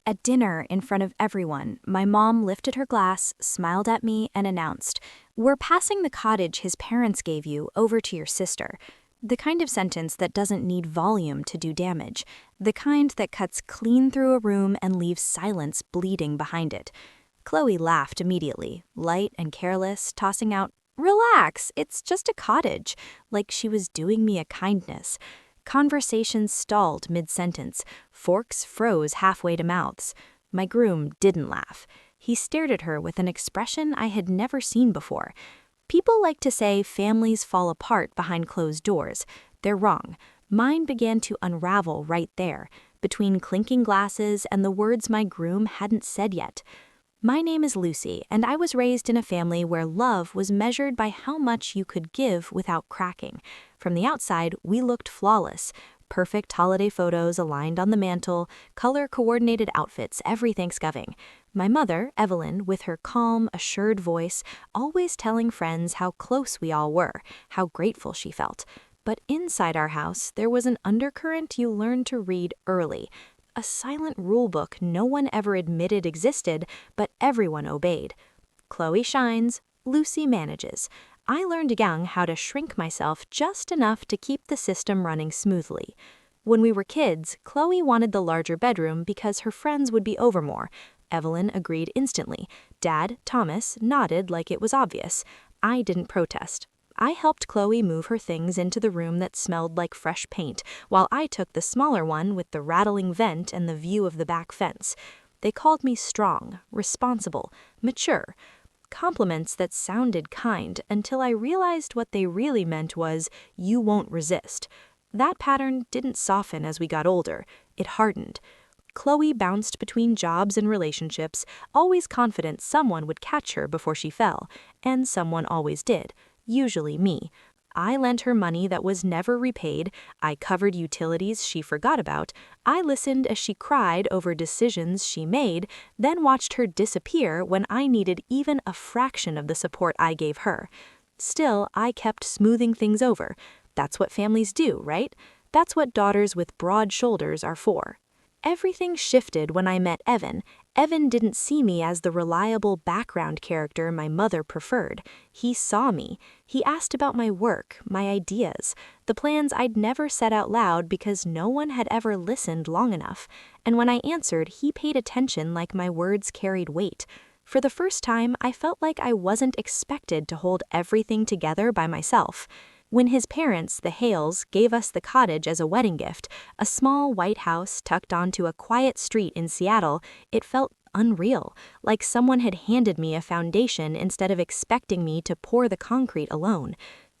At dinner, in front of everyone, my mom lifted her glass, smiled at me, and announced, "We're passing the cottage his parents gave you over to your sister." The kind of sentence that doesn't need volume to do damage. The kind that cuts clean through a room and leaves silence bleeding behind it. Chloe laughed immediately, light and careless, tossing out, "Relax, it's just a cottage," like she was doing me a kindness. Conversation stalled mid-sentence. Forks froze halfway to mouths. My groom didn't laugh. He stared at her with an expression I had never seen before. People like to say families fall apart behind closed doors. They're wrong. Mine began to unravel right there, between clinking glasses and the words my groom hadn't said yet. My name is Lucy, and I was raised in a family where love was measured by how much you could give without cracking. From the outside, we looked flawless. Perfect holiday photos aligned on the mantle, color-coordinated outfits every Thanksgiving. My mother, Evelyn, with her calm, assured voice, always telling friends how close we all were, how grateful she felt. But inside our house, there was an undercurrent you learned to read early. A silent rulebook no one ever admitted existed, but everyone obeyed. Chloe shines, Lucy manages. I learned young how to shrink myself just enough to keep the system running smoothly. When we were kids, Chloe wanted the larger bedroom because her friends would be over more. Evelyn agreed instantly. Dad, Thomas, nodded like it was obvious. I didn't protest. I helped Chloe move her things into the room that smelled like fresh paint, while I took the smaller one with the rattling vent and the view of the back fence. They called me strong, responsible, mature. Compliments that sounded kind until I realized what they really meant was, "You won't resist." That pattern didn't soften as we got older. It hardened. Chloe bounced between jobs and relationships, always confident someone would catch her before she fell, and someone always did. Usually me. I lent her money that was never repaid, I covered utilities she forgot about, I listened as she cried over decisions she made, then watched her disappear when I needed even a fraction of the support I gave her. Still, I kept smoothing things over. That's what families do, right? That's what daughters with broad shoulders are for. Everything shifted when I met Evan. Evan didn't see me as the reliable background character my mother preferred. He saw me. He asked about my work, my ideas, the plans I'd never said out loud because no one had ever listened long enough. And when I answered, he paid attention like my words carried weight. For the first time, I felt like I wasn't expected to hold everything together by myself. When his parents, the Hales, gave us the cottage as a wedding gift, a small white house tucked onto a quiet street in Seattle, it felt unreal, like someone had handed me a foundation instead of expecting me to pour the concrete alone.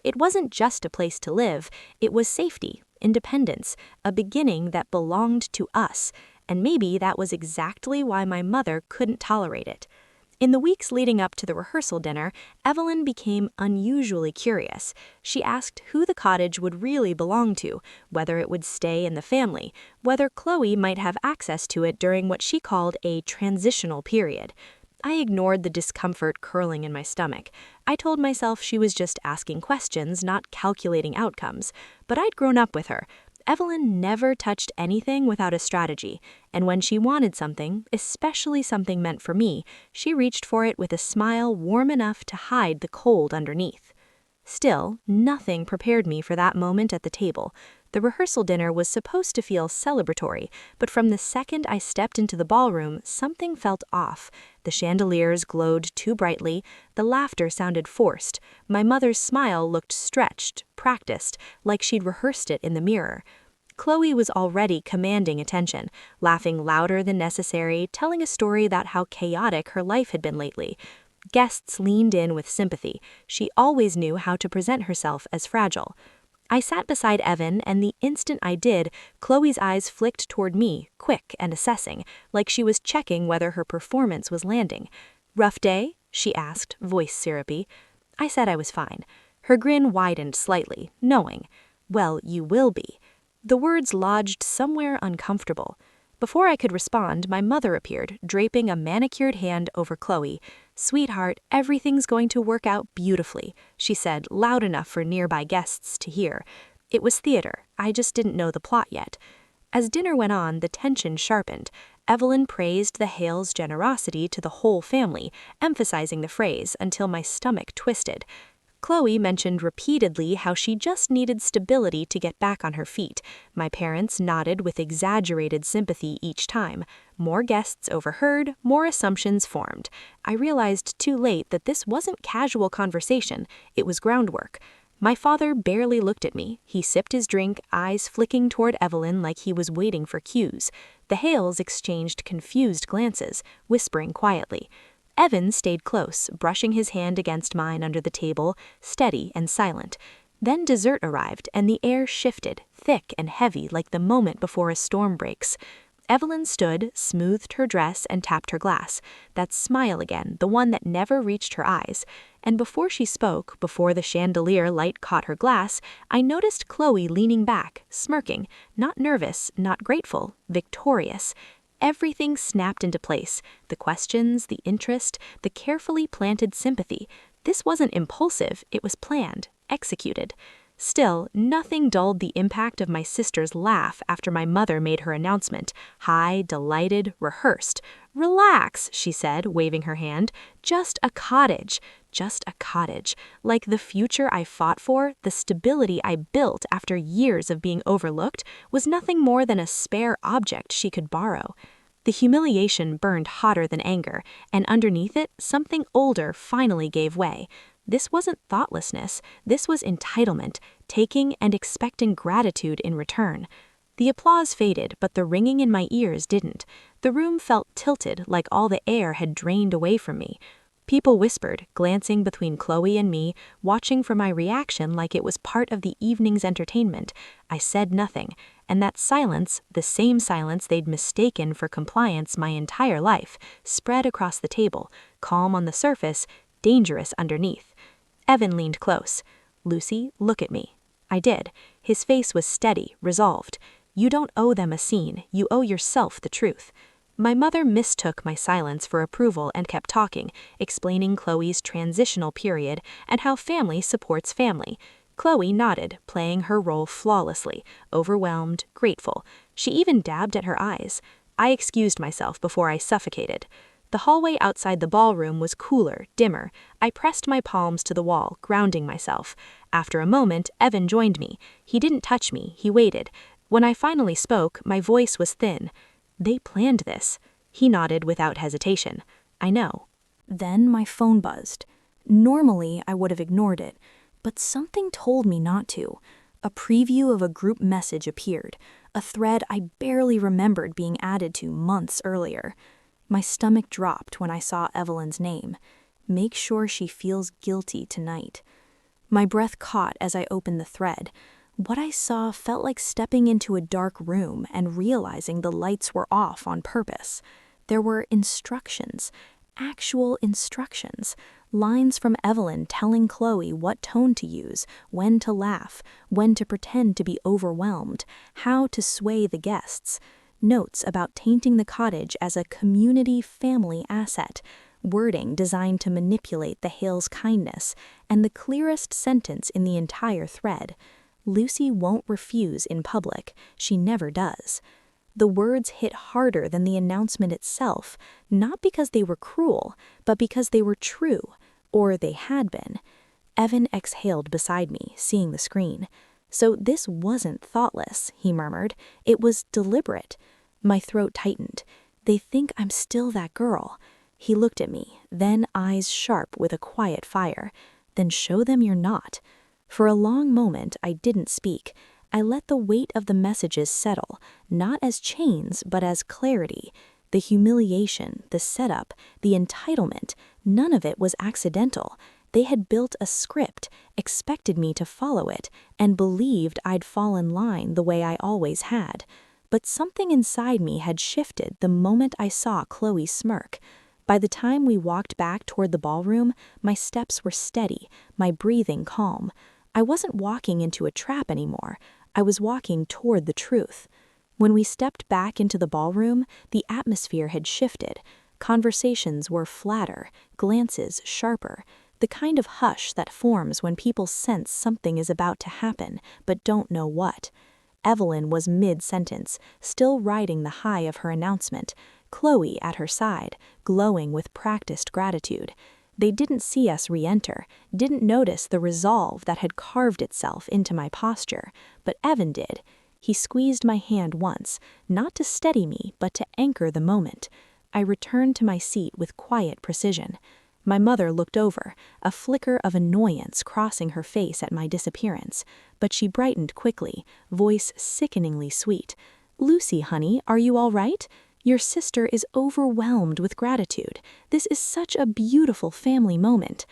It wasn't just a place to live, it was safety, independence, a beginning that belonged to us, and maybe that was exactly why my mother couldn't tolerate it. In the weeks leading up to the rehearsal dinner, Evelyn became unusually curious. She asked who the cottage would really belong to, whether it would stay in the family, whether Chloe might have access to it during what she called a transitional period. I ignored the discomfort curling in my stomach. I told myself she was just asking questions, not calculating outcomes. But I'd grown up with her. Evelyn never touched anything without a strategy, and when she wanted something, especially something meant for me, she reached for it with a smile warm enough to hide the cold underneath. Still, nothing prepared me for that moment at the table. The rehearsal dinner was supposed to feel celebratory, but from the second I stepped into the ballroom, something felt off. The chandeliers glowed too brightly, the laughter sounded forced, my mother's smile looked stretched, practiced, like she'd rehearsed it in the mirror. Chloe was already commanding attention, laughing louder than necessary, telling a story about how chaotic her life had been lately. Guests leaned in with sympathy. She always knew how to present herself as fragile. I sat beside Evan, and the instant I did, Chloe's eyes flicked toward me, quick and assessing, like she was checking whether her performance was landing. "Rough day?" she asked, voice syrupy. I said I was fine. Her grin widened slightly, knowing. "Well, you will be." The words lodged somewhere uncomfortable. Before I could respond, my mother appeared, draping a manicured hand over Chloe. "Sweetheart, everything's going to work out beautifully," she said, loud enough for nearby guests to hear. It was theater, I just didn't know the plot yet. As dinner went on, the tension sharpened. Evelyn praised the Hales' generosity to the whole family, emphasizing the phrase until my stomach twisted. Chloe mentioned repeatedly how she just needed stability to get back on her feet. My parents nodded with exaggerated sympathy each time. More guests overheard, more assumptions formed. I realized too late that this wasn't casual conversation, it was groundwork. My father barely looked at me. He sipped his drink, eyes flicking toward Evelyn like he was waiting for cues. The Hales exchanged confused glances, whispering quietly. Evan stayed close, brushing his hand against mine under the table, steady and silent. Then dessert arrived, and the air shifted, thick and heavy like the moment before a storm breaks. Evelyn stood, smoothed her dress, and tapped her glass. That smile again, the one that never reached her eyes. And before she spoke, before the chandelier light caught her glass, I noticed Chloe leaning back, smirking, not nervous, not grateful, victorious. Everything snapped into place, the questions, the interest, the carefully planted sympathy. This wasn't impulsive, it was planned, executed. Still, nothing dulled the impact of my sister's laugh after my mother made her announcement, high, delighted, rehearsed. "Relax," she said, waving her hand. "Just a cottage. Just a cottage. Like the future I fought for, the stability I built after years of being overlooked, was nothing more than a spare object she could borrow." The humiliation burned hotter than anger, and underneath it, something older finally gave way. This wasn't thoughtlessness, this was entitlement, taking and expecting gratitude in return. The applause faded, but the ringing in my ears didn't. The room felt tilted, like all the air had drained away from me. People whispered, glancing between Chloe and me, watching for my reaction like it was part of the evening's entertainment. I said nothing, and that silence, the same silence they'd mistaken for compliance my entire life, spread across the table, calm on the surface, dangerous underneath. Evan leaned close. "Lucy, look at me." I did. His face was steady, resolved. "You don't owe them a scene, you owe yourself the truth." My mother mistook my silence for approval and kept talking, explaining Chloe's transitional period and how family supports family. Chloe nodded, playing her role flawlessly, overwhelmed, grateful. She even dabbed at her eyes. I excused myself before I suffocated. The hallway outside the ballroom was cooler, dimmer. I pressed my palms to the wall, grounding myself. After a moment, Evan joined me. He didn't touch me, he waited. When I finally spoke, my voice was thin. "They planned this." He nodded without hesitation. "I know." Then my phone buzzed. Normally, I would have ignored it, but something told me not to. A preview of a group message appeared, a thread I barely remembered being added to months earlier. My stomach dropped when I saw Evelyn's name. "Make sure she feels guilty tonight." My breath caught as I opened the thread. What I saw felt like stepping into a dark room and realizing the lights were off on purpose. There were instructions, actual instructions, lines from Evelyn telling Chloe what tone to use, when to laugh, when to pretend to be overwhelmed, how to sway the guests. Notes about tainting the cottage as a community family asset, wording designed to manipulate the Hales' kindness, and the clearest sentence in the entire thread. "Lucy won't refuse in public. She never does." The words hit harder than the announcement itself, not because they were cruel, but because they were true, or they had been. Evan exhaled beside me, seeing the screen. "So this wasn't thoughtless," he murmured. "It was deliberate." My throat tightened. "They think I'm still that girl." He looked at me, then eyes sharp with a quiet fire. "Then show them you're not." For a long moment, I didn't speak. I let the weight of the messages settle, not as chains, but as clarity. The humiliation, the setup, the entitlement, none of it was accidental. They had built a script, expected me to follow it, and believed I'd fall in line the way I always had. But something inside me had shifted the moment I saw Chloe smirk. By the time we walked back toward the ballroom, my steps were steady, my breathing calm. I wasn't walking into a trap anymore. I was walking toward the truth. When we stepped back into the ballroom, the atmosphere had shifted. Conversations were flatter, glances sharper, the kind of hush that forms when people sense something is about to happen, but don't know what. Evelyn was mid-sentence, still riding the high of her announcement. Chloe at her side, glowing with practiced gratitude. They didn't see us re-enter, didn't notice the resolve that had carved itself into my posture, but Evan did. He squeezed my hand once, not to steady me, but to anchor the moment. I returned to my seat with quiet precision. My mother looked over, a flicker of annoyance crossing her face at my disappearance, but she brightened quickly, voice sickeningly sweet. "Lucy, honey, are you all right? Your sister is overwhelmed with gratitude. This is such a beautiful family moment."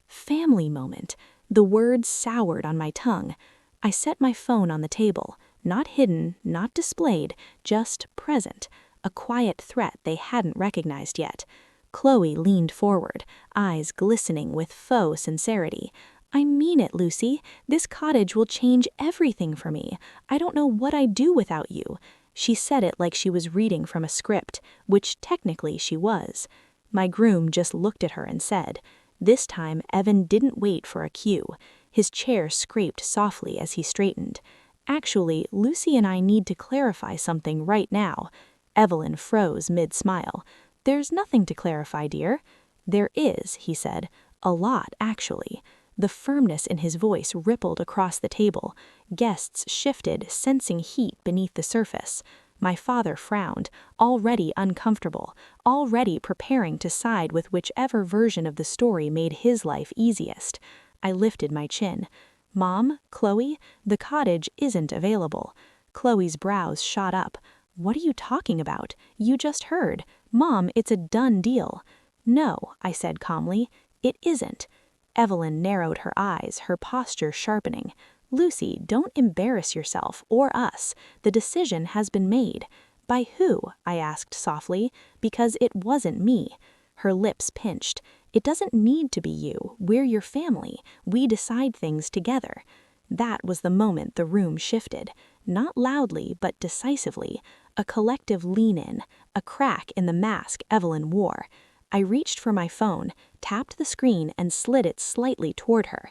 Family moment. The word soured on my tongue. I set my phone on the table, not hidden, not displayed, just present, a quiet threat they hadn't recognized yet. Chloe leaned forward, eyes glistening with faux sincerity. "I mean it, Lucy. This cottage will change everything for me. I don't know what I'd do without you." She said it like she was reading from a script, which technically she was. My groom just looked at her and said. This time, Evan didn't wait for a cue. His chair scraped softly as he straightened. "Actually, Lucy and I need to clarify something right now." Evelyn froze mid-smile. "There's nothing to clarify, dear." "There is," he said. "A lot, actually." The firmness in his voice rippled across the table. Guests shifted, sensing heat beneath the surface. My father frowned, already uncomfortable, already preparing to side with whichever version of the story made his life easiest. I lifted my chin. "Mom, Chloe, the cottage isn't available." Chloe's brows shot up. "What are you talking about? You just heard. Mom, it's a done deal." "No," I said calmly, "it isn't." Evelyn narrowed her eyes, her posture sharpening. "Lucy, don't embarrass yourself or us. The decision has been made." "By who?" I asked softly, because it wasn't me. Her lips pinched. "It doesn't need to be you. We're your family. We decide things together." That was the moment the room shifted. Not loudly, but decisively. A collective lean-in, a crack in the mask Evelyn wore. I reached for my phone, tapped the screen, and slid it slightly toward her.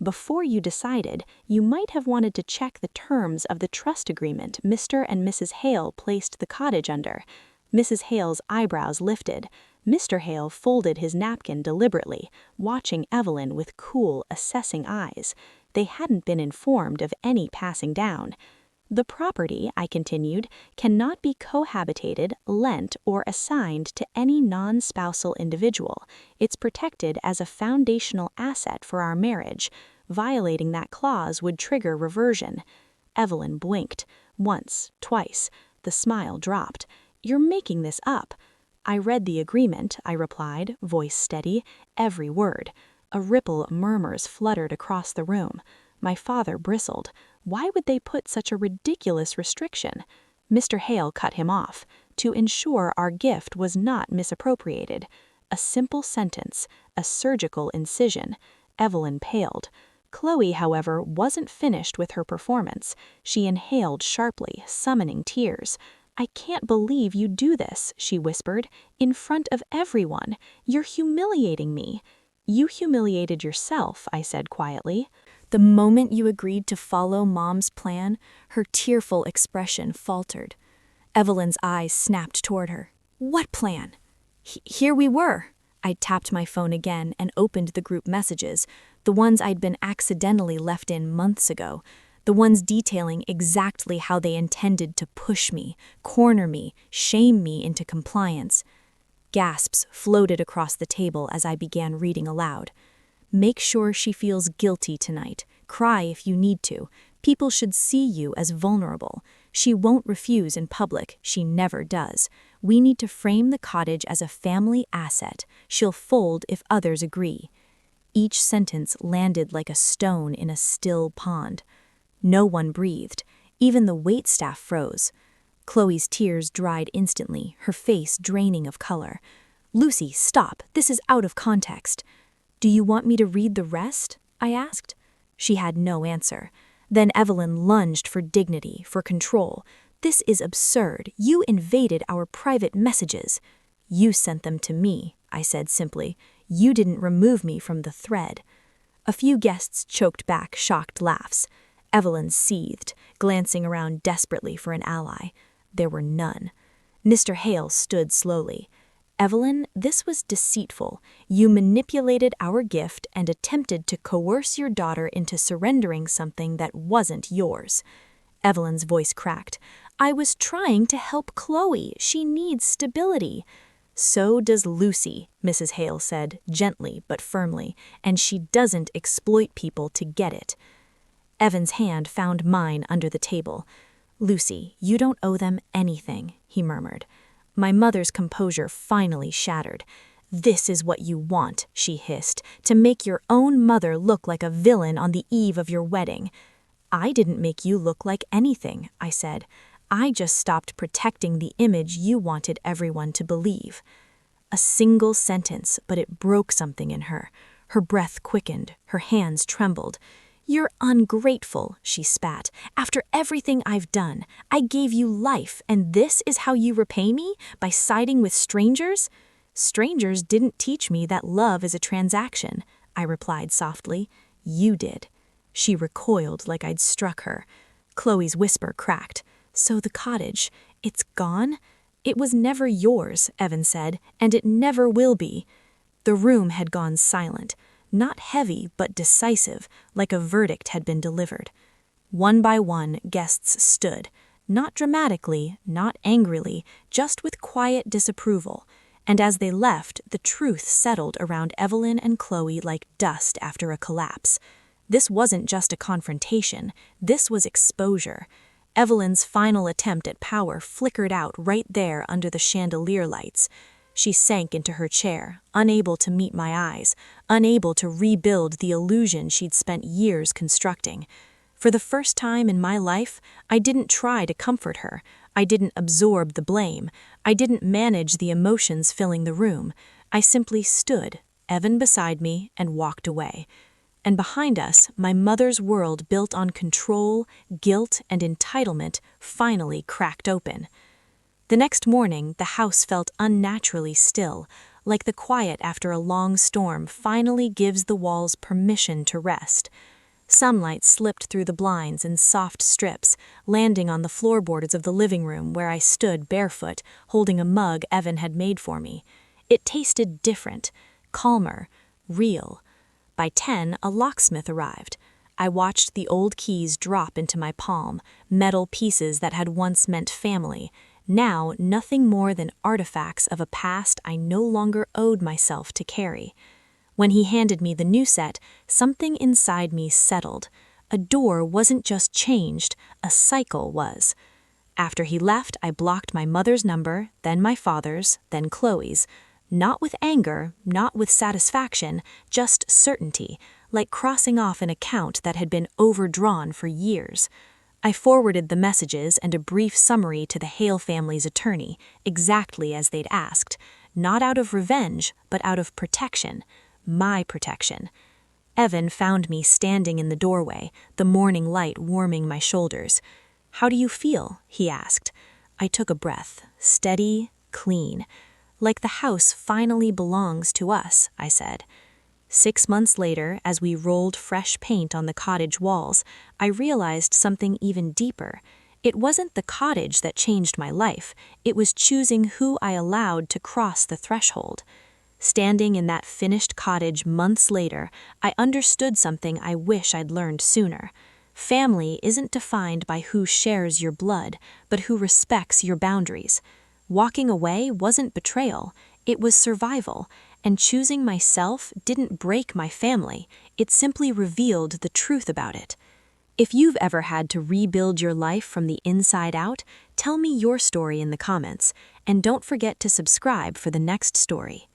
"Before you decided, you might have wanted to check the terms of the trust agreement Mr. and Mrs. Hale placed the cottage under." Mrs. Hale's eyebrows lifted. Mr. Hale folded his napkin deliberately, watching Evelyn with cool, assessing eyes. They hadn't been informed of any passing down. "The property," I continued, "cannot be cohabitated, lent, or assigned to any non-spousal individual. It's protected as a foundational asset for our marriage. Violating that clause would trigger reversion." Evelyn blinked. Once, twice. The smile dropped. "You're making this up." "I read the agreement," I replied, voice steady, every word. A ripple of murmurs fluttered across the room. My father bristled. Why would they put such a ridiculous restriction? Mr. Hale cut him off. "To ensure our gift was not misappropriated." A simple sentence, a surgical incision. Evelyn paled. Chloe, however, wasn't finished with her performance. She inhaled sharply, summoning tears. "I can't believe you do this," she whispered, "in front of everyone. You're humiliating me." "You humiliated yourself," I said quietly. "The moment you agreed to follow Mom's plan," her tearful expression faltered. Evelyn's eyes snapped toward her. "What plan?" Here we were." I tapped my phone again and opened the group messages, the ones I'd been accidentally left in months ago, the ones detailing exactly how they intended to push me, corner me, shame me into compliance. Gasps floated across the table as I began reading aloud. "Make sure she feels guilty tonight. Cry if you need to. People should see you as vulnerable. She won't refuse in public. She never does. We need to frame the cottage as a family asset. She'll fold if others agree." Each sentence landed like a stone in a still pond. No one breathed. Even the waitstaff froze. Chloe's tears dried instantly, her face draining of color. "Lucy, stop. This is out of context." "Do you want me to read the rest?" I asked. She had no answer. Then Evelyn lunged for dignity, for control. "This is absurd. You invaded our private messages." "You sent them to me," I said simply. "You didn't remove me from the thread." A few guests choked back shocked laughs. Evelyn seethed, glancing around desperately for an ally. There were none. Mr. Hale stood slowly. Evelyn, this was deceitful. You manipulated our gift and attempted to coerce your daughter into surrendering something that wasn't yours. Evelyn's voice cracked. I was trying to help Chloe. She needs stability. So does Lucy, Mrs. Hale said, gently but firmly, and she doesn't exploit people to get it. Evan's hand found mine under the table. Lucy, you don't owe them anything, he murmured. My mother's composure finally shattered. This is what you want, she hissed, to make your own mother look like a villain on the eve of your wedding. I didn't make you look like anything, I said. I just stopped protecting the image you wanted everyone to believe. A single sentence, but it broke something in her. Her breath quickened, her hands trembled. You're ungrateful, she spat. After everything I've done, I gave you life, and this is how you repay me? By siding with strangers? Strangers didn't teach me that love is a transaction, I replied softly. You did. She recoiled like I'd struck her. Chloe's whisper cracked. So the cottage, it's gone? It was never yours, Evan said, and it never will be. The room had gone silent. Not heavy, but decisive, like a verdict had been delivered. One by one, guests stood, not dramatically, not angrily, just with quiet disapproval. And as they left, the truth settled around Evelyn and Chloe like dust after a collapse. This wasn't just a confrontation, this was exposure. Evelyn's final attempt at power flickered out right there under the chandelier lights. She sank into her chair, unable to meet my eyes, unable to rebuild the illusion she'd spent years constructing. For the first time in my life, I didn't try to comfort her. I didn't absorb the blame. I didn't manage the emotions filling the room. I simply stood, Evan beside me, and walked away. And behind us, my mother's world built on control, guilt, and entitlement finally cracked open. The next morning, the house felt unnaturally still, like the quiet after a long storm finally gives the walls permission to rest. Sunlight slipped through the blinds in soft strips, landing on the floorboards of the living room where I stood barefoot, holding a mug Evan had made for me. It tasted different, calmer, real. By 10, a locksmith arrived. I watched the old keys drop into my palm, metal pieces that had once meant family. Now, nothing more than artifacts of a past I no longer owed myself to carry. When he handed me the new set, something inside me settled. A door wasn't just changed, a cycle was. After he left, I blocked my mother's number, then my father's, then Chloe's. Not with anger, not with satisfaction, just certainty, like crossing off an account that had been overdrawn for years. I forwarded the messages and a brief summary to the Hale family's attorney, exactly as they'd asked, not out of revenge, but out of protection, my protection. Evan found me standing in the doorway, the morning light warming my shoulders. How do you feel? He asked. I took a breath, steady, clean. Like the house finally belongs to us, I said. 6 months later, as we rolled fresh paint on the cottage walls, I realized something even deeper. It wasn't the cottage that changed my life, it was choosing who I allowed to cross the threshold. Standing in that finished cottage months later, I understood something I wish I'd learned sooner. Family isn't defined by who shares your blood, but who respects your boundaries. Walking away wasn't betrayal, it was survival, and choosing myself didn't break my family, it simply revealed the truth about it. If you've ever had to rebuild your life from the inside out, tell me your story in the comments, and don't forget to subscribe for the next story.